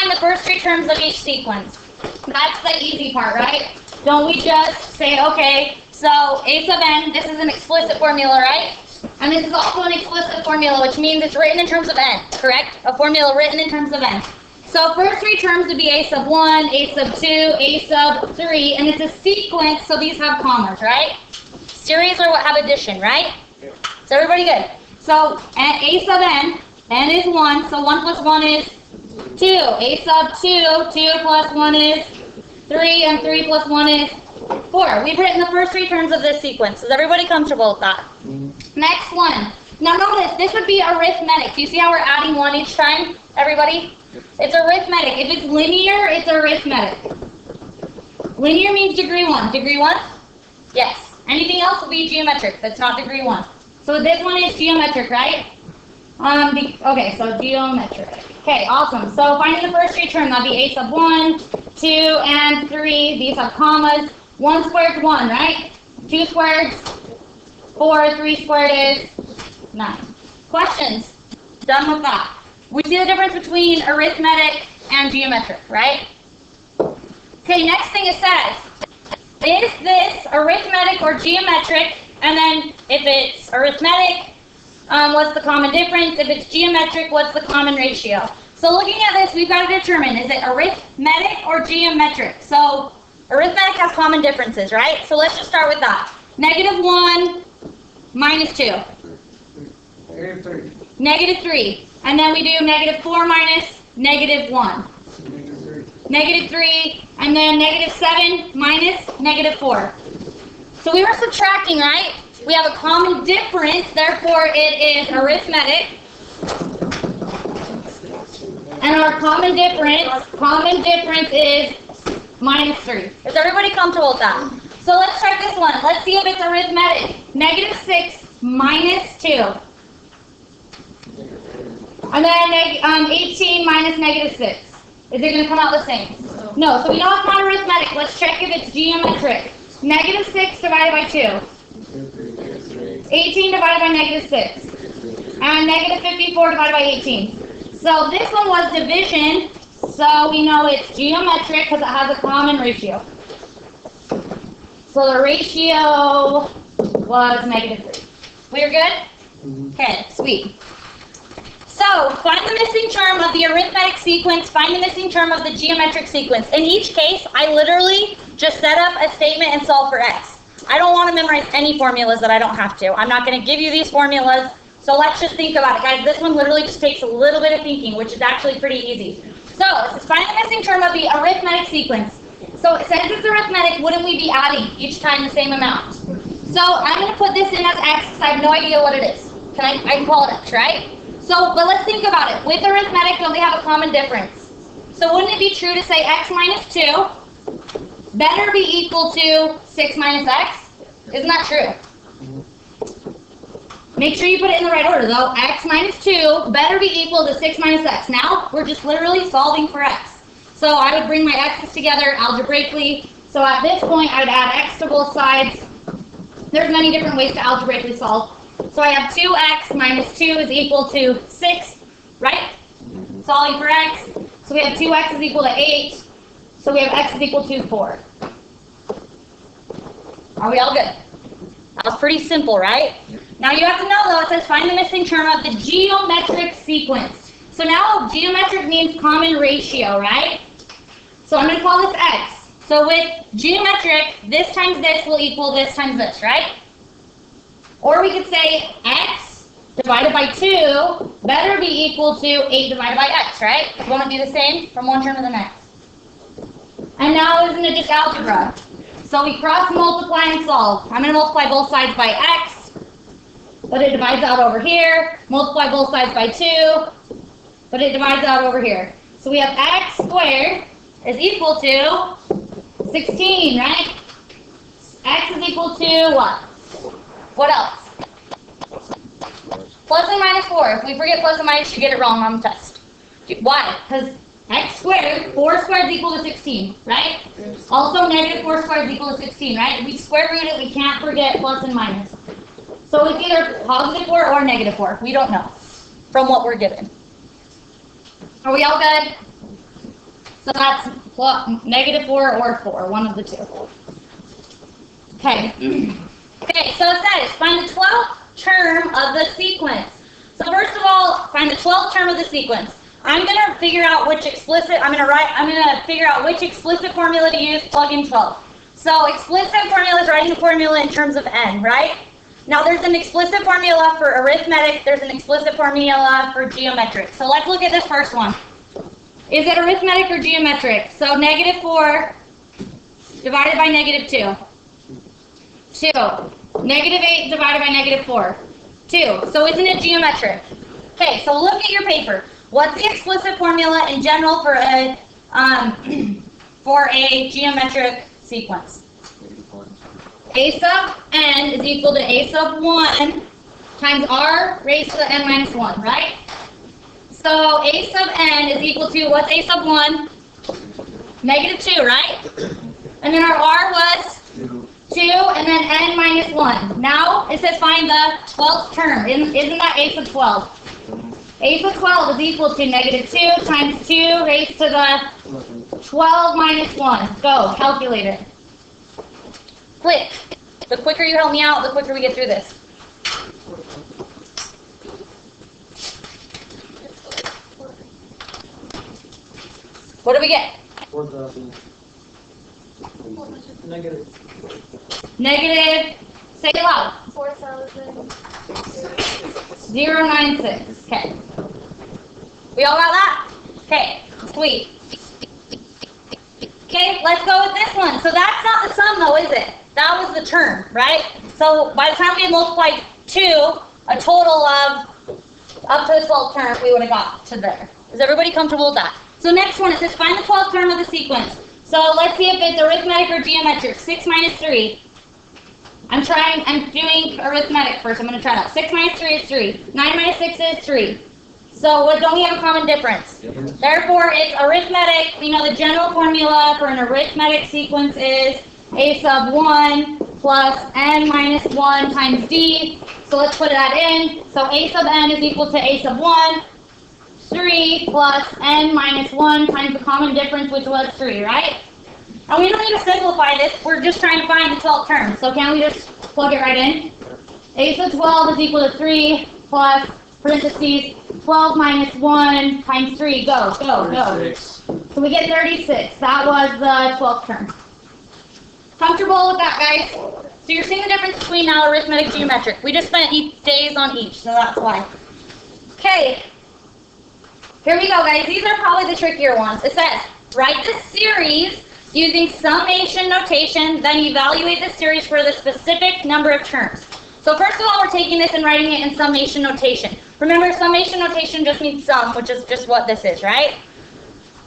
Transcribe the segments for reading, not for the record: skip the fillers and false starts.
find the first three terms of each sequence. That's the easy part, right? Don't we just say, okay, so a sub n, this is an explicit formula, right? And this is also an explicit formula, which means it's written in terms of n, correct? A formula written in terms of n. So first three terms would be a sub 1, a sub 2, a sub 3, and it's a sequence, so these have commas, right? Series are what have addition, right? Is everybody good? So a sub n is 1, so 1 plus 1 is 2. A sub 2, 2 plus 1 is 3, and 3 plus 1 is 4. We've written the first three terms of this sequence. Is everybody comfortable with that? Next one. Now notice, this would be arithmetic. Do you see how we're adding 1 each time, everybody? It's arithmetic. If it's linear, it's arithmetic. Linear means degree 1. Degree 1? Yes. Anything else will be geometric. That's not degree 1. So this one is geometric, right? Okay, so geometric. Okay, awesome. So finding the first three terms, that'll be a sub 1, 2, and 3. These have commas. 1 squared is 1, right? 2 squared, 4, 3 squared is 9. Questions? Done with that. We see the difference between arithmetic and geometric, right? Okay, next thing it says, is this arithmetic or geometric? And then if it's arithmetic, what's the common difference? If it's geometric, what's the common ratio? So looking at this, we've got to determine, is it arithmetic or geometric? So arithmetic has common differences, right? So let's just start with that. Negative 1 minus 2. Negative 3. Negative 3. And then we do negative 4 minus negative 1. Negative 3. And then negative 7 minus negative 4. So we were subtracting, right? We have a common difference, therefore it is arithmetic. And our common difference is minus 3. Is everybody comfortable with that? So let's check this one. Let's see if it's arithmetic. Negative 6 minus 2. And then 18 minus negative 6. Is it going to come out the same? No. So we know it's not arithmetic. Let's check if it's geometric. Negative 6 divided by 2. 18 divided by negative 6. And negative 54 divided by 18. So this one was division. So we know it's geometric because it has a common ratio. So the ratio was negative 3. We're good? Okay, sweet. So find the missing term of the arithmetic sequence, find the missing term of the geometric sequence. In each case, I literally just set up a statement and solve for x. I don't want to memorize any formulas that I don't have to. I'm not going to give you these formulas, so let's just think about it. Guys, this one literally just takes a little bit of thinking, which is actually pretty easy. So, find the missing term of the arithmetic sequence. So, since it's arithmetic, wouldn't we be adding each time the same amount? So, I'm going to put this in as x because I have no idea what it is. I can call it x, right? So, but let's think about it. With arithmetic, don't they have a common difference? So, wouldn't it be true to say x minus 2 better be equal to 6 minus x? Isn't that true? Make sure you put it in the right order, though. X minus 2 better be equal to 6 minus x. Now, we're just literally solving for x. So I would bring my x's together algebraically. So at this point, I would add x to both sides. There's many different ways to algebraically solve. So I have 2x minus 2 is equal to 6, right? Solving for x. So we have 2x is equal to 8. So we have x is equal to 4. Are we all good? That was pretty simple, right? Now you have to know, though, it says find the missing term of the geometric sequence. So now geometric means common ratio, right? So I'm going to call this x. So with geometric, this times this will equal this times this, right? Or we could say x divided by 2 better be equal to 8 divided by x, right? Won't it be the same from one term to the next? And now isn't it just algebra? So we cross multiply and solve. I'm going to multiply both sides by x, but it divides out over here. Multiply both sides by 2, but it divides out over here. So we have x squared is equal to 16, right? X is equal to what? What else? Plus and minus 4. If we forget plus and minus, you get it wrong on the test. Why? Because x squared, 4 squared is equal to 16, right? Also, negative 4 squared is equal to 16, right? If we square root it, we can't forget plus and minus. So it's either positive 4 or negative 4. We don't know from what we're given. Are we all good? So that's -4 or 4, one of the two. Okay. Okay, so it says find the 12th term of the sequence. So first of all, find the 12th term of the sequence. I'm going to figure out which explicit, I'm going to figure out which explicit formula to use, plug in 12. So explicit formula is writing the formula in terms of n, right? Now there's an explicit formula for arithmetic, there's an explicit formula for geometric. So let's look at this first one. Is it arithmetic or geometric? So -4 divided by -2. 2. -8 divided by -4. 2. So isn't it geometric? Okay, so look at your paper. What's the explicit formula in general for a geometric sequence? A sub n is equal to a sub 1 times r raised to the n minus 1, right? So a sub n is equal to, what's a sub 1? -2, right? And then our r was 2, and then n minus 1. Now it says find the 12th term. Isn't that a sub 12? A sub 12 is equal to -2 times 2 raised to the 12 minus 1. Go, calculate it. Quick. The quicker you help me out, the quicker we get through this. What do we get? 4,000. Negative. Negative, say it loud. 4,096. Okay. We all got that? Okay, sweet. Okay, let's go with this one. So that's not the sum though, is it? That was the term, right? So by the time we had multiplied 2, a total of up to the 12th term, we would have got to there. Is everybody comfortable with that? So next one, it says find the 12th term of the sequence. So let's see if it's arithmetic or geometric. 6 minus 3. I'm doing arithmetic first. I'm going to try that. 6 minus 3 is 3. 9 minus 6 is 3. So don't we have a common difference? Therefore, it's arithmetic. We know the general formula for an arithmetic sequence is a sub 1 plus n minus 1 times d. So let's put that in. So a sub n is equal to a sub 1. 3 plus n minus 1 times the common difference, which was 3, right? And we don't need to simplify this. We're just trying to find the 12th term. So can we just plug it right in? A sub 12 is equal to 3 plus parentheses 12 minus 1 times 3. Go, go, go. 36. So we get 36. That was the 12th term. Comfortable with that, guys? So you're seeing the difference between now arithmetic and geometric. We just spent days on each, so that's why. Okay. Here we go, guys. These are probably the trickier ones. It says, write the series using summation notation, then evaluate the series for the specific number of terms. So first of all, we're taking this and writing it in summation notation. Remember, summation notation just means sum, which is just what this is, right?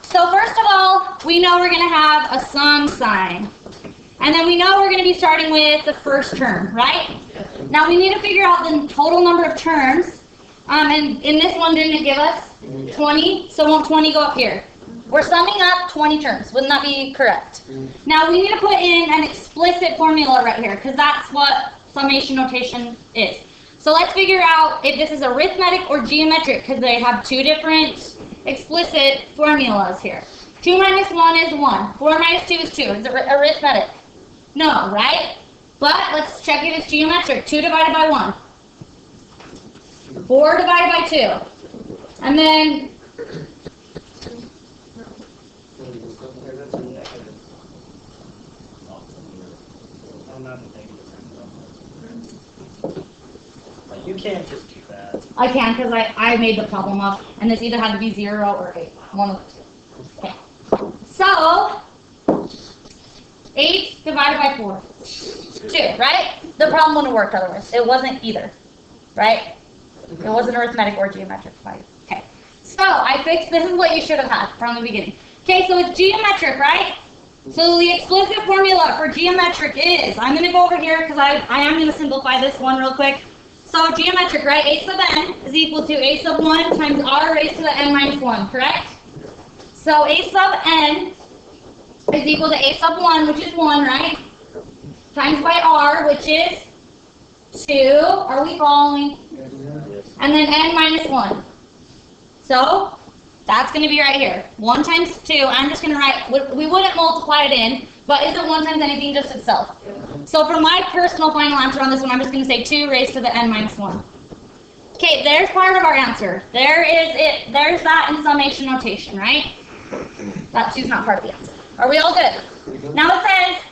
So first of all, we know we're going to have a sum sign. And then we know we're going to be starting with the first term, right? Now we need to figure out the total number of terms. And in this one, didn't it give us 20? So won't 20 go up here? We're summing up 20 terms. Wouldn't that be correct? Now we need to put in an explicit formula right here, because that's what summation notation is. So let's figure out if this is arithmetic or geometric, because they have two different explicit formulas here. 2 minus 1 is 1. 4 minus 2 is 2. Is it arithmetic? No, right? But let's check if it's geometric. 2 divided by 1. 4 divided by 2. And then You can't just do that. I can, because I made the problem up, and this either had to be 0 or 8. One of the two. Okay. So 8 divided by 4. 2, right? The problem wouldn't have worked otherwise. It wasn't either, right? It wasn't arithmetic or geometric. Okay. So I fixed, this is what you should have had from the beginning. Okay, so it's geometric, right? So the explicit formula for geometric is, I'm going to go over here because I am going to simplify this one real quick. So geometric, right? A sub n is equal to a sub 1 times r raised to the n minus 1, correct? So a sub n is equal to a sub 1, which is 1, right? Times by r, which is 2. Are we following? And then n minus 1. So That's going to be right here. 1 times 2. I'm just going to write, we wouldn't multiply it in, but isn't 1 times anything just itself? So for my personal final answer on this one, I'm just going to say 2 raised to the n minus 1. Okay, there's part of our answer. There is it. There's that in summation notation, right? That 2's not part of the answer. Are we all good? Now it says,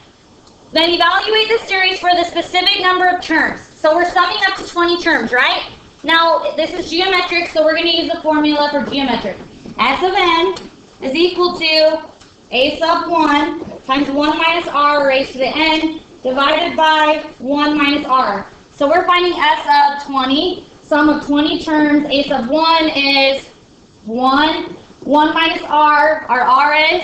then evaluate the series for the specific number of terms. So we're summing up to 20 terms, right? Now, this is geometric, so we're going to use the formula for geometric. S of n is equal to a sub 1 times 1 minus r raised to the n divided by 1 minus r. So we're finding s of 20. Sum of 20 terms, a sub 1 is 1. 1 minus r, our r is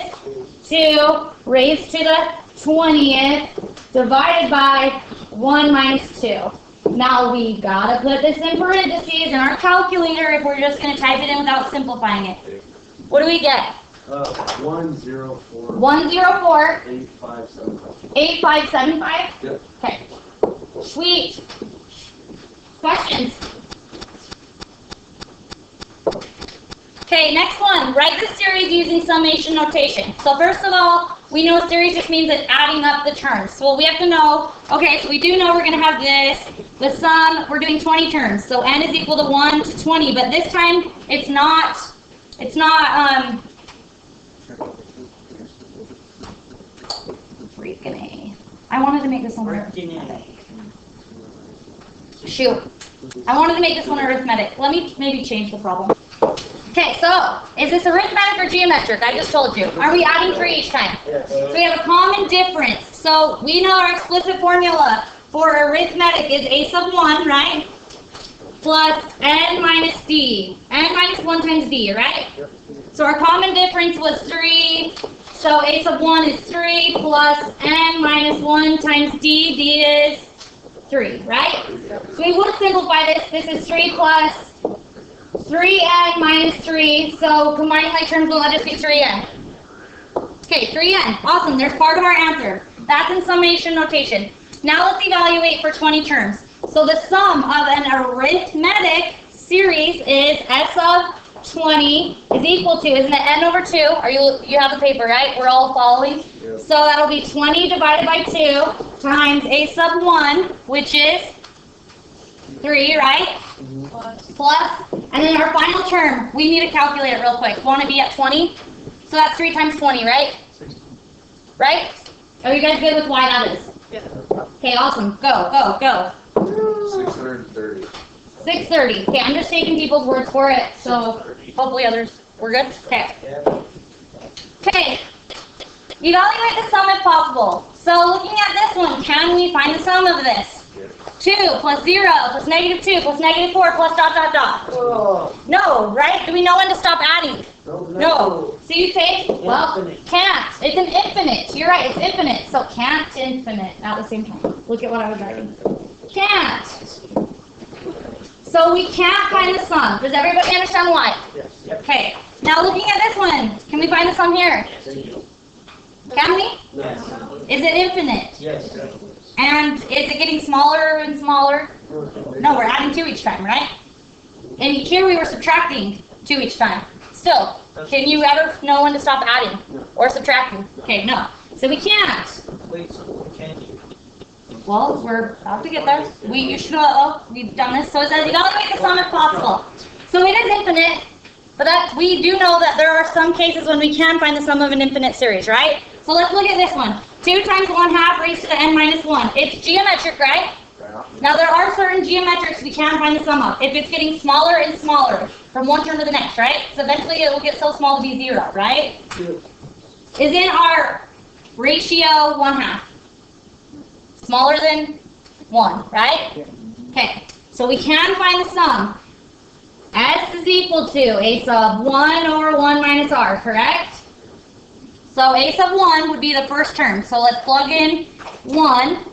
2 raised to the 20th divided by 1 minus 2. Now we gotta put this in parentheses in our calculator if we're just gonna type it in without simplifying it. What do we get? 104. 104. 8575. 8575? Yep. Okay. Sweet. Questions? Okay, next one. Write the series using summation notation. So first of all, we know series just means that adding up the terms. So what we have to know, okay, so we do know we're going to have this. The sum, we're doing 20 terms. So n is equal to 1 to 20. But this time, it's not, freaking A. I wanted to make this one arithmetic. Shoot. I wanted to make this one arithmetic. Let me maybe change the problem. Okay, so, is this arithmetic or geometric? I just told you. Are we adding 3 each time? Yes. So we have a common difference. So we know our explicit formula for arithmetic is a sub 1, right? Plus n minus d. N minus 1 times d, right? So our common difference was 3. So a sub 1 is 3 plus n minus 1 times d. D is 3, right? So we would simplify this. This is 3 plus 3n minus 3, so combining like terms will let us be 3n. Okay, 3n. Awesome, there's part of our answer. That's in summation notation. Now let's evaluate for 20 terms. So the sum of an arithmetic series is s of 20 is equal to, isn't it n over 2? You have the paper, right? We're all following? Yep. So that'll be 20 divided by 2 times a sub 1, which is 3, right? Plus, and then our final term, we need to calculate it real quick. Want to be at 20? So that's 3 times 20, right? Right? Are you guys good with why that is? Yeah. Okay, awesome. Go, go, go. 630. 630. Okay, I'm just taking people's words for it, so hopefully others, we're good? Okay. Okay. Evaluate the sum if possible. So looking at this one, can we find the sum of this? 2 plus 0 plus negative 2 plus negative 4 plus dot dot dot. Oh, No, right? Do we know when to stop adding? No. So you say, well, Infinite. can't. It's an infinite. You're right, it's infinite. So can't infinite at the same time. Look at what I was writing. Can't. So we can't find the sum. Does everybody understand why? yes. Okay. Now looking at this one, can we find the sum here? Can we? Yes. Is it infinite? Yes. And is it getting smaller and smaller? No, we're adding 2 each time, right? And here we were subtracting 2 each time. Still, can you ever know when to stop adding or subtracting? Okay, no. So we can't. Wait, so can you? Well, we're about to get there. You should know, we've done this. So it says evaluate the sum if possible. So it is infinite, but we do know that there are some cases when we can find the sum of an infinite series, right? So let's look at this one. 2 times 1/2 raised to the n minus 1. It's geometric, right? Now there are certain geometrics we can find the sum of. If it's getting smaller and smaller from one term to the next, right? So eventually it will get so small to be 0, right? Isn't our ratio 1/2? Smaller than 1, right? Okay, so we can find the sum. S is equal to a sub 1 over 1 minus r, correct? So a sub 1 would be the first term. So let's plug in 1.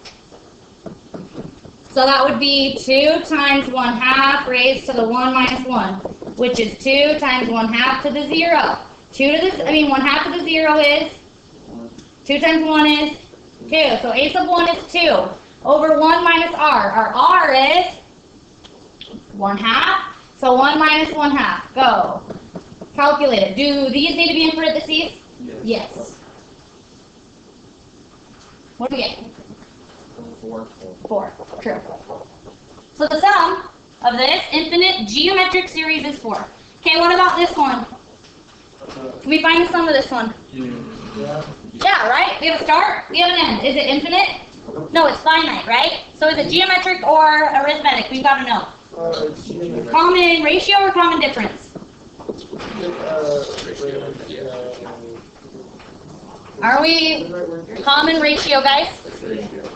So that would be 2 times 1/2 raised to the 1 minus 1, which is 2 times 1/2 to the 0. 1/2 to the 0 is 2 times 1 is 2. So a sub 1 is 2 over 1 minus r. Our r is 1/2. So 1 minus 1/2. Go. Calculate it. Do these need to be in parentheses? Yes. What do we get? 4. 4. True. So the sum of this infinite geometric series is 4. Okay, what about this one? Can we find the sum of this one? Yeah, right? We have a start, we have an end. Is it infinite? No, it's finite, right? So is it geometric or arithmetic? We've got to know. Common ratio or common difference? Are we common ratio, guys?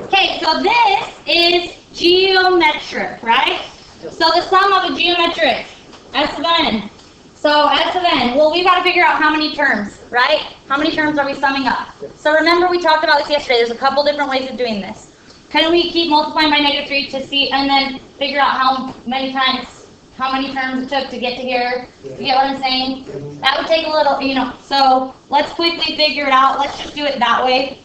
Okay, so this is geometric, right? So the sum of a geometric, S of n. So S of n, well, we've got to figure out how many terms, right? How many terms are we summing up? So remember we talked about this yesterday. There's a couple different ways of doing this. Can we keep multiplying by -3 to see, and then figure out how many terms it took to get to here? You get what I'm saying? That would take a little, so let's quickly figure it out. Let's just do it that way.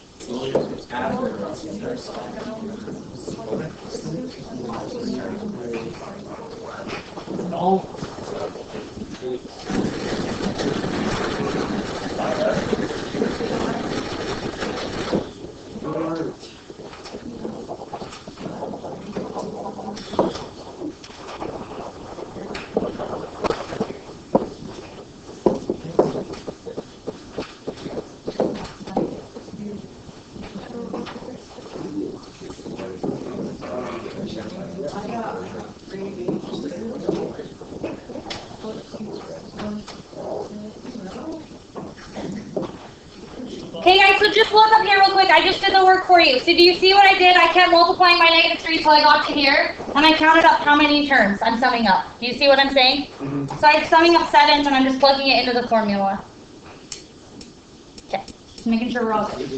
Okay guys, so just look up here real quick. I just did the work for you. So do you see what I did? I kept multiplying by -3 till I got to here, and I counted up how many terms I'm summing up. Do you see what I'm saying? So I'm summing up 7, and I'm just plugging it into the formula. Okay, just making sure we're all good.